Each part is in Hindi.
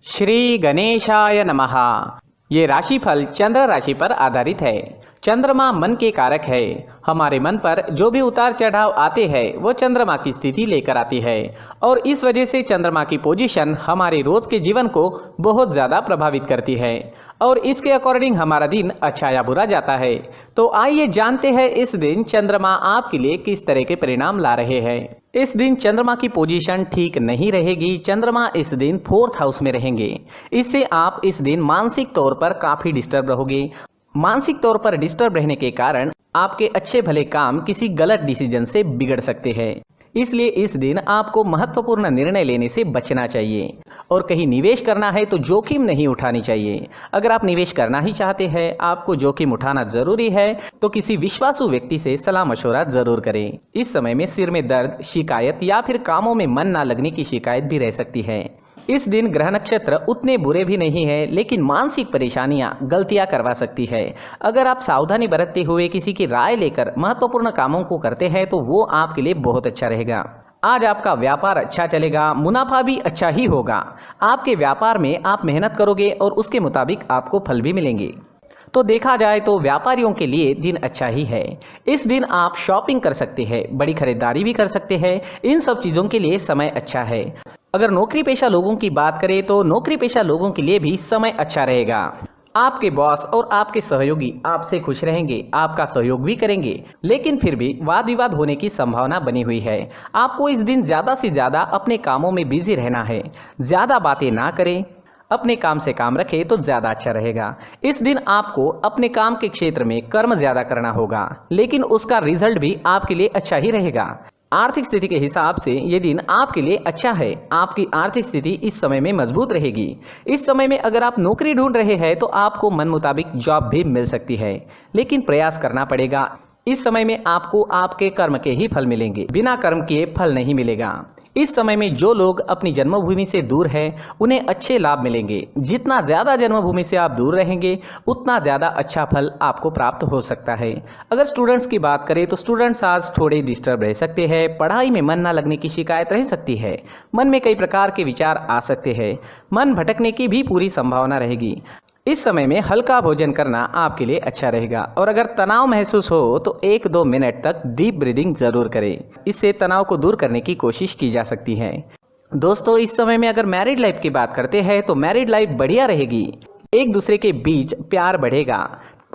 श्री गणेशाय नमः। ये राशिफल चंद्र राशि पर आधारित है। चंद्रमा मन के कारक है। हमारे मन पर जो भी उतार चढ़ाव आते हैं वो चंद्रमा की स्थिति लेकर आती है और इस वजह से चंद्रमा की पोजीशन हमारे रोज के जीवन को बहुत ज़्यादा प्रभावित करती है और इसके अकॉर्डिंग हमारा दिन अच्छा या बुरा जाता है। तो आइए जानते हैं इस दिन चंद्रमा आपके लिए किस तरह के परिणाम ला रहे हैं। इस दिन चंद्रमा की पोजीशन ठीक नहीं रहेगी। चंद्रमा इस दिन 4th हाउस में रहेंगे। इससे आप इस दिन मानसिक तौर पर काफ़ी डिस्टर्ब रहोगे। मानसिक तौर पर डिस्टर्ब रहने के कारण आपके अच्छे भले काम किसी गलत डिसीजन से बिगड़ सकते हैं। इसलिए इस दिन आपको महत्वपूर्ण निर्णय लेने से बचना चाहिए और कहीं निवेश करना है तो जोखिम नहीं उठानी चाहिए। अगर आप निवेश करना ही चाहते हैं, आपको जोखिम उठाना जरूरी है तो किसी विश्वासु व्यक्ति से सलाह मशवरा जरूर करें। इस समय में सिर में दर्द, शिकायत या फिर कामों में मन ना लगने की शिकायत भी रह सकती है। इस दिन ग्रह नक्षत्र उतने बुरे भी नहीं है, लेकिन मानसिक परेशानियां गलतियां करवा सकती है। अगर आप सावधानी बरतते हुए किसी की राय लेकर महत्वपूर्ण कामों को करते हैं तो वो आपके लिए बहुत अच्छा रहेगा। आज आपका व्यापार अच्छा चलेगा, मुनाफा भी अच्छा ही होगा। आपके व्यापार में आप मेहनत करोगे और उसके मुताबिक आपको फल भी मिलेंगे। तो देखा जाए तो व्यापारियों के लिए दिन अच्छा ही है। इस दिन आप शॉपिंग कर सकते हैं, बड़ी खरीदारी भी कर सकते हैं। इन सब चीज़ों के लिए समय अच्छा है। अगर नौकरी पेशा लोगों की बात करें तो नौकरी पेशा लोगों के लिए भी समय अच्छा रहेगा। आपके बॉस और आपके सहयोगी आपसे खुश रहेंगे, आपका सहयोग भी करेंगे, लेकिन फिर भी वाद विवाद होने की संभावना बनी हुई है। आपको इस दिन ज़्यादा से ज़्यादा अपने कामों में बिजी रहना है। ज़्यादा बातें ना करें, अपने काम से काम रखें तो ज़्यादा अच्छा रहेगा। इस दिन आपको अपने काम के क्षेत्र में कर्म ज़्यादा करना होगा, लेकिन उसका रिजल्ट भी आपके लिए अच्छा ही रहेगा। आर्थिक स्थिति के हिसाब से ये दिन आपके लिए अच्छा है। आपकी आर्थिक स्थिति इस समय में मजबूत रहेगी। इस समय में अगर आप नौकरी ढूंढ रहे हैं तो आपको मन मुताबिक जॉब भी मिल सकती है, लेकिन प्रयास करना पड़ेगा। इस समय में आपको आपके कर्म के ही फल मिलेंगे, बिना कर्म किए फल नहीं मिलेगा। इस समय में जो लोग अपनी जन्मभूमि से दूर हैं उन्हें अच्छे लाभ मिलेंगे। जितना ज़्यादा जन्मभूमि से आप दूर रहेंगे उतना ज़्यादा अच्छा फल आपको प्राप्त हो सकता है। अगर स्टूडेंट्स की बात करें तो स्टूडेंट्स आज थोड़े डिस्टर्ब रह सकते हैं। पढ़ाई में मन ना लगने की शिकायत रह सकती है। मन में कई प्रकार के विचार आ सकते हैं। मन भटकने की भी पूरी संभावना रहेगी। इस समय में हल्का भोजन करना आपके लिए अच्छा रहेगा और अगर तनाव महसूस हो तो 1-2 मिनट तक डीप ब्रीदिंग जरूर करें। इससे तनाव को दूर करने की कोशिश की जा सकती है। दोस्तों, इस समय में अगर मैरिड लाइफ की बात करते हैं तो मैरिड लाइफ बढ़िया रहेगी। एक दूसरे के बीच प्यार बढ़ेगा,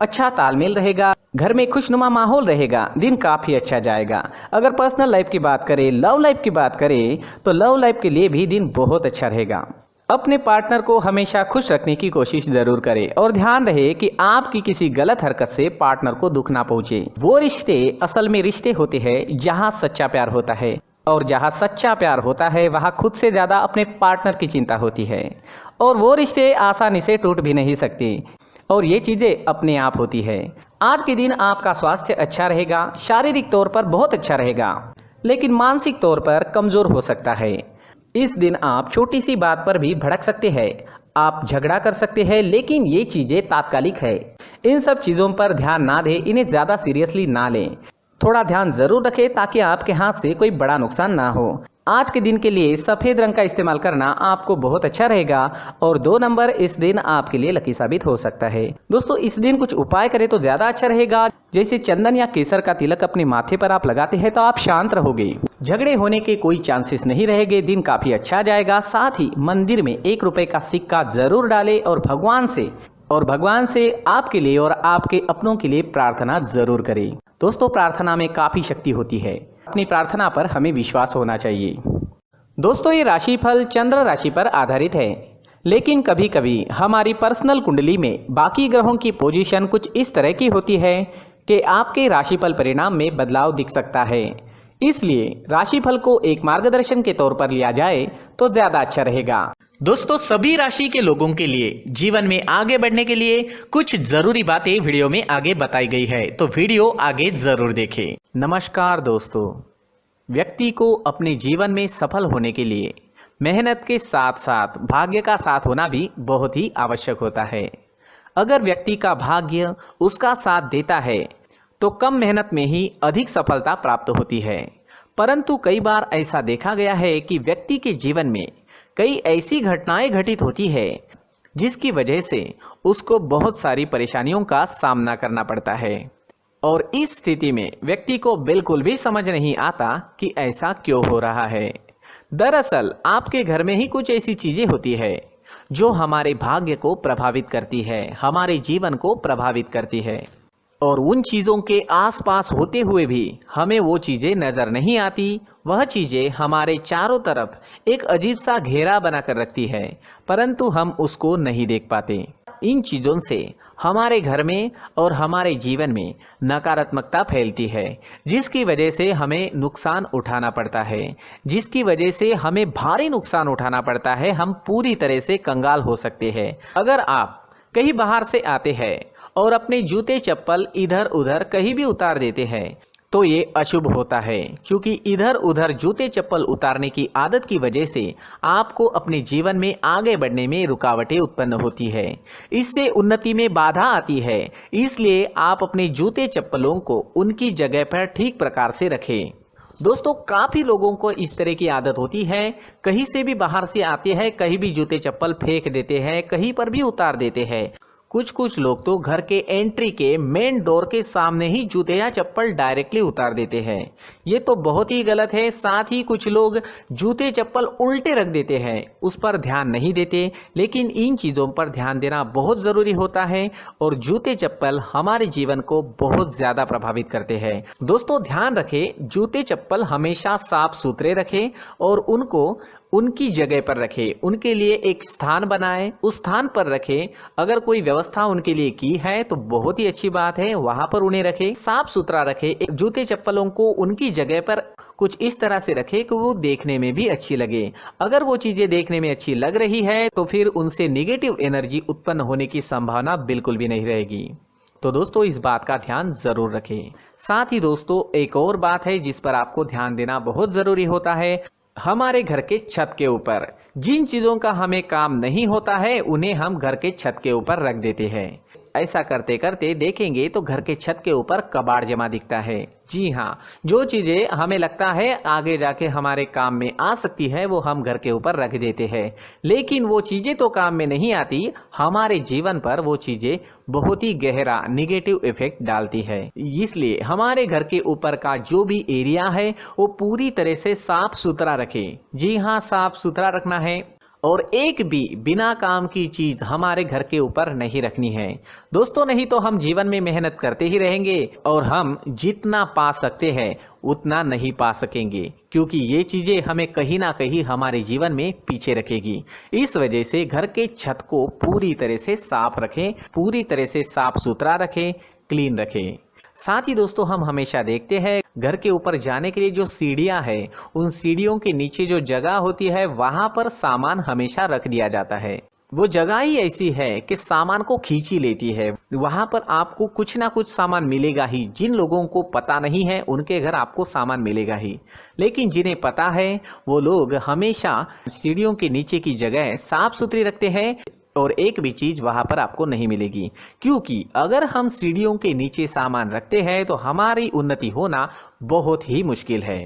अच्छा तालमेल रहेगा, घर में खुशनुमा माहौल रहेगा। दिन काफ़ी अच्छा जाएगा। अगर पर्सनल लाइफ की बात करें, लव लाइफ की बात करें तो लव लाइफ के लिए भी दिन बहुत अच्छा रहेगा। अपने पार्टनर को हमेशा खुश रखने की कोशिश जरूर करें और ध्यान रहे कि आपकी किसी गलत हरकत से पार्टनर को दुख ना पहुंचे। वो रिश्ते असल में रिश्ते होते हैं जहां सच्चा प्यार होता है और जहां सच्चा प्यार होता है वहां खुद से ज़्यादा अपने पार्टनर की चिंता होती है और वो रिश्ते आसानी से टूट भी नहीं सकते और ये चीज़ें अपने आप होती है। आज के दिन आपका स्वास्थ्य अच्छा रहेगा। शारीरिक तौर पर बहुत अच्छा रहेगा, लेकिन मानसिक तौर पर कमज़ोर हो सकता है। इस दिन आप छोटी सी बात पर भी भड़क सकते हैं। आप झगड़ा कर सकते हैं, लेकिन ये चीज़ें तात्कालिक है। इन सब चीज़ों पर ध्यान ना दें, इन्हें ज़्यादा सीरियसली ना लें। थोड़ा ध्यान ज़रूर रखें ताकि आपके हाथ से कोई बड़ा नुकसान ना हो। आज के दिन के लिए सफ़ेद रंग का इस्तेमाल करना आपको बहुत अच्छा रहेगा और 2 नंबर इस दिन आपके लिए लकी साबित हो सकता है। दोस्तों, इस दिन कुछ उपाय करें तो ज़्यादा अच्छा रहेगा। जैसे चंदन या केसर का तिलक अपने माथे पर आप लगाते हैं तो आप शांत रहोगे। झगड़े होने के कोई चांसेस नहीं रहेंगे। दिन काफ़ी अच्छा जाएगा। साथ ही मंदिर में 1 रुपए का सिक्का जरूर डालें और भगवान से आपके लिए और आपके अपनों के लिए प्रार्थना जरूर करें। दोस्तों, प्रार्थना में काफ़ी शक्ति होती है। अपनी प्रार्थना पर हमें विश्वास होना चाहिए। दोस्तों, ये राशिफल चंद्र राशि पर आधारित है, लेकिन कभी कभी हमारी पर्सनल कुंडली में बाकी ग्रहों की पोजीशन कुछ इस तरह की होती है कि आपके राशिफल परिणाम में बदलाव दिख सकता है। इसलिए राशिफल को एक मार्गदर्शन के तौर पर लिया जाए तो ज़्यादा अच्छा रहेगा। दोस्तों, सभी राशि के लोगों के लिए जीवन में आगे बढ़ने के लिए कुछ जरूरी बातें वीडियो में आगे बताई गई है, तो वीडियो आगे जरूर देखें। नमस्कार दोस्तों, व्यक्ति को अपने जीवन में सफल होने के लिए मेहनत के साथ साथ भाग्य का साथ होना भी बहुत ही आवश्यक होता है। अगर व्यक्ति का भाग्य उसका साथ देता है तो कम मेहनत में ही अधिक सफलता प्राप्त होती है, परंतु कई बार ऐसा देखा गया है कि व्यक्ति के जीवन में कई ऐसी घटनाएं घटित होती है जिसकी वजह से उसको बहुत सारी परेशानियों का सामना करना पड़ता है। और इस स्थिति में व्यक्ति को बिल्कुल भी समझ नहीं आता कि ऐसा क्यों हो रहा है। दरअसल आपके घर में ही कुछ ऐसी चीजें होती है जो हमारे भाग्य को प्रभावित करती है, हमारे जीवन को प्रभावित करती है। और उन चीज़ों के आसपास होते हुए भी हमें वो चीज़ें नज़र नहीं आती। वह चीज़ें हमारे चारों तरफ एक अजीब सा घेरा बनाकर रखती है, परंतु हम उसको नहीं देख पाते। इन चीज़ों से हमारे घर में और हमारे जीवन में नकारात्मकता फैलती है, जिसकी वजह से हमें नुकसान उठाना पड़ता है, जिसकी वजह से हमें भारी नुकसान उठाना पड़ता है। हम पूरी तरह से कंगाल हो सकते हैं। अगर आप कहीं बाहर से आते हैं और अपने जूते चप्पल इधर उधर कहीं भी उतार देते हैं तो ये अशुभ होता है, क्योंकि इधर उधर जूते चप्पल उतारने की आदत की वजह से आपको अपने जीवन में आगे बढ़ने में रुकावटें उत्पन्न होती है। इससे उन्नति में बाधा आती है। इसलिए आप अपने जूते चप्पलों को उनकी जगह पर ठीक प्रकार से रखें। दोस्तों, काफ़ी लोगों को इस तरह की आदत होती है, कहीं से भी बाहर से आते हैं, कहीं भी जूते चप्पल फेंक देते हैं, कहीं पर भी उतार देते हैं। कुछ लोग तो घर के एंट्री के मेन डोर के सामने ही जूते या चप्पल डायरेक्टली उतार देते हैं। ये तो बहुत ही गलत है। साथ ही कुछ लोग जूते चप्पल उल्टे रख देते हैं, उस पर ध्यान नहीं देते। लेकिन इन चीज़ों पर ध्यान देना बहुत ज़रूरी होता है और जूते चप्पल हमारे जीवन को बहुत ज़्यादा प्रभावित करते हैं। दोस्तों, ध्यान रखें, जूते चप्पल हमेशा साफ सुथरे रखें और उनको उनकी जगह पर रखें। उनके लिए एक स्थान बनाएं, उस स्थान पर रखें। अगर कोई व्यवस्था उनके लिए की है तो बहुत ही अच्छी बात है, वहां पर उन्हें रखें, साफ सुथरा रखें। जूते चप्पलों को उनकी जगह पर कुछ इस तरह से रखें कि वो देखने में भी अच्छी लगे। अगर वो चीजें देखने में अच्छी लग रही है तो फिर उनसे निगेटिव एनर्जी उत्पन्न होने की संभावना बिल्कुल भी नहीं रहेगी। तो दोस्तों, इस बात का ध्यान जरूर रखें। साथ ही दोस्तों, एक और बात है जिस पर आपको ध्यान देना बहुत जरूरी होता है। हमारे घर के छत के ऊपर जिन चीज़ों का हमें काम नहीं होता है उन्हें हम घर के छत के ऊपर रख देते हैं। ऐसा करते करते देखेंगे तो घर के छत के ऊपर कबाड़ जमा दिखता है। जी हाँ, जो चीज़ें हमें लगता है आगे जाके हमारे काम में आ सकती है वो हम घर के ऊपर रख देते हैं, लेकिन वो चीज़ें तो काम में नहीं आती। हमारे जीवन पर वो चीज़ें बहुत ही गहरा निगेटिव इफेक्ट डालती है। इसलिए हमारे घर के ऊपर का जो भी एरिया है वो पूरी तरह से साफ सुथरा रखें। जी हाँ, साफ सुथरा रखना है और एक भी बिना काम की चीज हमारे घर के ऊपर नहीं रखनी है। दोस्तों, नहीं तो हम जीवन में मेहनत करते ही रहेंगे और हम जितना पा सकते हैं उतना नहीं पा सकेंगे, क्योंकि ये चीजें हमें कहीं ना कहीं हमारे जीवन में पीछे रखेगी। इस वजह से घर के छत को पूरी तरह से साफ रखें, पूरी तरह से साफ सुथरा रखें, क्लीन रखें। साथ ही दोस्तों, हम हमेशा देखते हैं घर के ऊपर जाने के लिए जो सीढ़ियां हैं, उन सीढ़ियों के नीचे जो जगह होती है वहां पर सामान हमेशा रख दिया जाता है। वो जगह ही ऐसी है कि सामान को खींची लेती है। वहां पर आपको कुछ ना कुछ सामान मिलेगा ही। जिन लोगों को पता नहीं है उनके घर आपको सामान मिलेगा ही, लेकिन जिन्हें पता है वो लोग हमेशा सीढ़ियों के नीचे की जगह साफ सुथरी रखते हैं और एक भी चीज वहां पर आपको नहीं मिलेगी। क्योंकि अगर हम सीढ़ियों के नीचे सामान रखते हैं तो हमारी उन्नति होना बहुत ही मुश्किल है।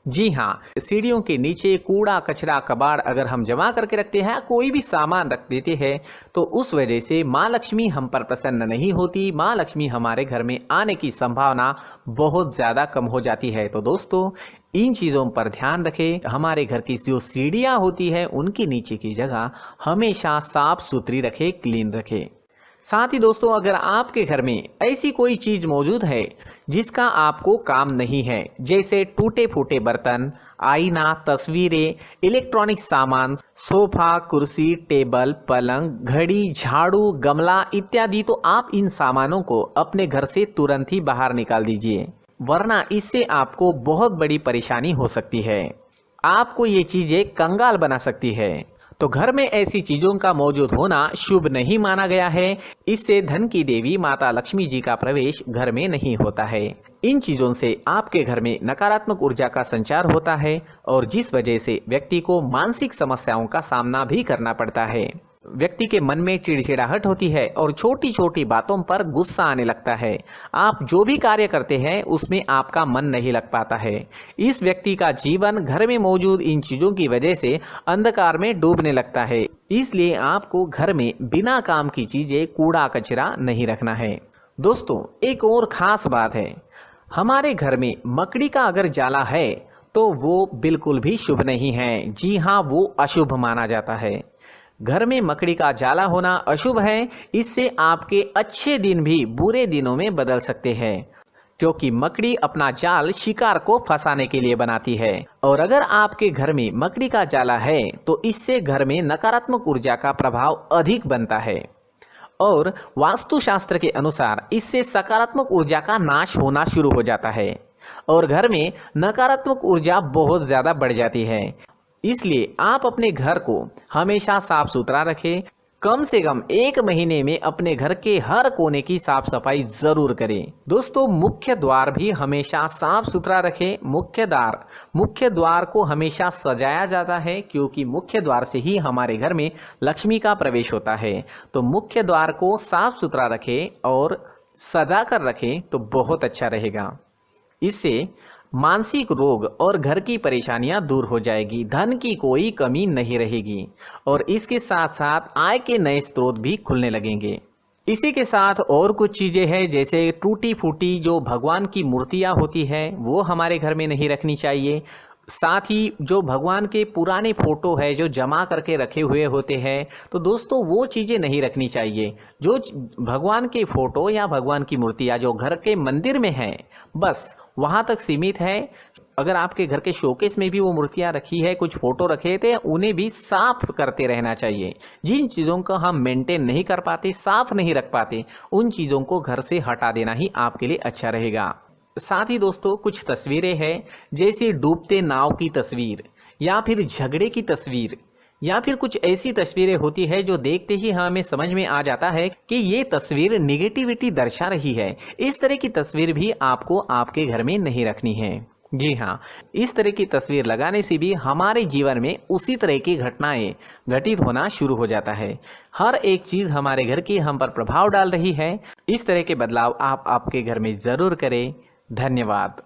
जी हाँ, सीढ़ियों के नीचे कूड़ा कचरा कबाड़ अगर हम जमा करके रखते हैं, कोई भी सामान रख देते हैं, तो उस वजह से माँ लक्ष्मी हम पर प्रसन्न नहीं होती। माँ लक्ष्मी हमारे घर में आने की संभावना बहुत ज़्यादा कम हो जाती है। तो दोस्तों, इन चीज़ों पर ध्यान रखें। हमारे घर की जो सीढ़ियाँ होती है उनके नीचे की जगह हमेशा साफ सुथरी रखें, क्लीन रखें। साथ ही दोस्तों, अगर आपके घर में ऐसी कोई चीज मौजूद है जिसका आपको काम नहीं है, जैसे टूटे फूटे बर्तन, आईना, तस्वीरें, इलेक्ट्रॉनिक सामान, सोफा, कुर्सी, टेबल, पलंग, घड़ी, झाड़ू, गमला इत्यादि, तो आप इन सामानों को अपने घर से तुरंत ही बाहर निकाल दीजिए, वरना इससे आपको बहुत बड़ी परेशानी हो सकती है। आपको ये चीजें कंगाल बना सकती है। तो घर में ऐसी चीजों का मौजूद होना शुभ नहीं माना गया है। इससे धन की देवी माता लक्ष्मी जी का प्रवेश घर में नहीं होता है। इन चीजों से आपके घर में नकारात्मक ऊर्जा का संचार होता है और जिस वजह से व्यक्ति को मानसिक समस्याओं का सामना भी करना पड़ता है। व्यक्ति के मन में चिड़चिड़ाहट होती है और छोटी छोटी बातों पर गुस्सा आने लगता है। आप जो भी कार्य करते हैं उसमें आपका मन नहीं लग पाता है। इस व्यक्ति का जीवन घर में मौजूद इन चीज़ों की वजह से अंधकार में डूबने लगता है। इसलिए आपको घर में बिना काम की चीज़ें, कूड़ा कचरा नहीं रखना है। दोस्तों, एक और ख़ास बात है, हमारे घर में मकड़ी का अगर जाला है तो वो बिल्कुल भी शुभ नहीं है। जी हाँ, वो अशुभ माना जाता है। घर में मकड़ी का जाला होना अशुभ है। इससे आपके अच्छे दिन भी बुरे दिनों में बदल सकते हैं, क्योंकि मकड़ी अपना जाल शिकार को फंसाने के लिए बनाती है। और अगर आपके घर में मकड़ी का जाला है तो इससे घर में नकारात्मक ऊर्जा का प्रभाव अधिक बनता है और वास्तुशास्त्र के अनुसार इससे सकारात्मक ऊर्जा का नाश होना शुरू हो जाता है और घर में नकारात्मक ऊर्जा बहुत ज़्यादा बढ़ जाती है। इसलिए आप अपने घर को हमेशा साफ सुथरा रखें। कम से कम 1 महीने में अपने घर के हर कोने की साफ सफाई जरूर करें। दोस्तों, मुख्य द्वार भी हमेशा साफ सुथरा रखें। मुख्य द्वार को हमेशा सजाया जाता है, क्योंकि मुख्य द्वार से ही हमारे घर में लक्ष्मी का प्रवेश होता है। तो मुख्य द्वार को साफ सुथरा रखें और सजा कर रखें तो बहुत अच्छा रहेगा। इससे मानसिक रोग और घर की परेशानियां दूर हो जाएगी, धन की कोई कमी नहीं रहेगी और इसके साथ साथ आय के नए स्रोत भी खुलने लगेंगे। इसी के साथ और कुछ चीज़ें हैं, जैसे टूटी फूटी जो भगवान की मूर्तियां होती है वो हमारे घर में नहीं रखनी चाहिए। साथ ही जो भगवान के पुराने फोटो है जो जमा करके रखे हुए होते हैं, तो दोस्तों वो चीज़ें नहीं रखनी चाहिए। जो भगवान के फोटो या भगवान की मूर्तियाँ जो घर के मंदिर में हैं, बस वहाँ तक सीमित है। अगर आपके घर के शोकेस में भी वो मूर्तियाँ रखी है, कुछ फोटो रखे थे, उन्हें भी साफ करते रहना चाहिए। जिन चीज़ों को हम मेंटेन नहीं कर पाते, साफ नहीं रख पाते, उन चीज़ों को घर से हटा देना ही आपके लिए अच्छा रहेगा। साथ ही दोस्तों, कुछ तस्वीरें हैं, जैसे डूबते नाव की तस्वीर या फिर झगड़े की तस्वीर या फिर कुछ ऐसी तस्वीरें होती है जो देखते ही हमें समझ में आ जाता है कि ये तस्वीर निगेटिविटी दर्शा रही है। इस तरह की तस्वीर भी आपको आपके घर में नहीं रखनी है। जी हाँ, इस तरह की तस्वीर लगाने से भी हमारे जीवन में उसी तरह की घटनाएं घटित होना शुरू हो जाता है। हर एक चीज़ हमारे घर की हम पर प्रभाव डाल रही है। इस तरह के बदलाव आप आपके घर में ज़रूर करें। धन्यवाद।